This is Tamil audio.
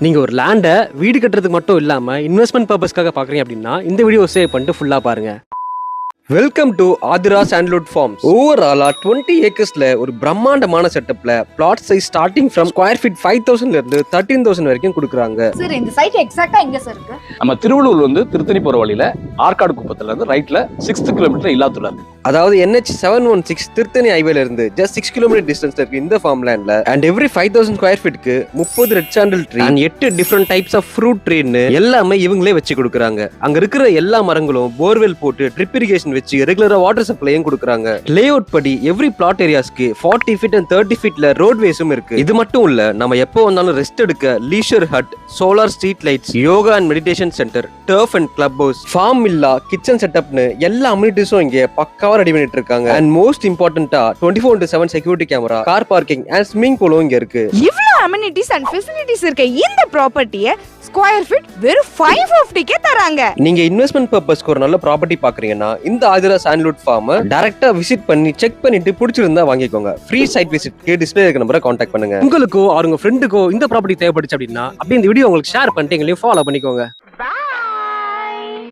நீங்க ஒரு லேண்டை வீடு கட்டுறதுக்கு மட்டும் இல்லாம இன்வெஸ்ட்மெண்ட் பர்பஸ்க்காக பாக்குறீங்க அப்படின்னா இந்த வீடியோ சேவ் பண்ணிட்டு ஃபுல்லா பாருங்க. Welcome to Aadhira sandalwood farms. ஓவராலா 20 ஏக்கர்ஸ்ல ஒரு பிரம்மாண்டமான செட்டப்ல plot size starting from square feet 5000ல இருந்து 13000 வரைக்கும் கொடுக்குறாங்க. சார் இந்த சைட் எக்ஸாக்ட்டா எங்க சார் இருக்கு? நம்ம திருவள்ளூர் வந்து திருத்தணி போற வழியில ஆற்காடு குப்பத்துல இருந்து ரைட்ல 6th கிலோமீட்டர் இல்லாத்துல இருக்கு. அதாவது NH 716 திருத்தணி ஹைவேல இருந்து ஜஸ்ட் 6 கிலோமீட்டர் டிஸ்டன்ஸ்ல இருக்கு இந்த ஃபார்ம் லேண்ட்ல. அண்ட் எவ்ரி 5000 ஸ்கொயர் ஃபீட்க்கு 30 red sandal tree and 8 different types of fruit ட்ரீன்னு எல்லாமே இவங்களே வச்சு கொடுக்குறாங்க. அங்க இருக்கிற எல்லா மரங்களும் போர்வெல் போட்டு ட்ரிப் இரிகேஷன் வச்சு ரெகுலரா வாட்டர் சப்ளையும் கொடுக்குறாங்க. லே அவுட் படி எவ்ரி பிளாட் ஏரியாஸ்க்கு 40 ஃபீட் அண்ட் 30 ஃபீட்ல ரோட்வேஸும் இருக்கு. இது மட்டும் இல்ல, நம்ம எப்போ வந்தாலும் ரெஸ்ட் எடுக்க leisure hut, solar street lights, yoga and meditation centre, turf and club house, farm villa, kitchen செட்டப்னு எல்லா அம்யூனிட்டிஸும் இங்க பக்காவா ரெடி பண்ணிட்டு இருக்காங்க. அண்ட் மோஸ்ட் இம்பார்ட்டன்ட்டா 24/7 security camera, car parking and swimming பூலும் இங்க இருக்கு. இவ்ளோ அமெனிட்டிஸ் அண்ட் ஃபெசிலிட்டிஸ் இருக்க இந்த ப்ராப்பர்ட்டியை ஸ்கொயர் ஃபீட் வெறும் 550க்கே தராங்க. நீங்க இன்வெஸ்ட்மெண்ட் பர்பஸ்க்கு ஒரு நல்ல ப்ராப்பர்ட்டி பாக்குறீங்கன்னா இந்த ஆதிரா சாண்ட்வுட் ஃபார்ம் டைரக்டா விசிட் பண்ணி செக் பண்ணிட்டு பிடிச்சிருந்தா வாங்கிக்கோங்க. ஃப்ரீ சைட் விசிட்க்கு டிஸ்ப்ளே இருக்க நம்பரை கான்டாக்ட் பண்ணுங்க. உங்களுக்கோ அவங்க ஃப்ரெண்டுக்கோ இந்த ப்ராப்பர்ட்டி தேவைப்படுச்சு அப்படின்னா அப்படியே இந்த வீடியோ உங்களுக்கு ஷேர் பண்ணிட்டு எங்களையும் ஃபாலோ பண்ணிக்கோங்க.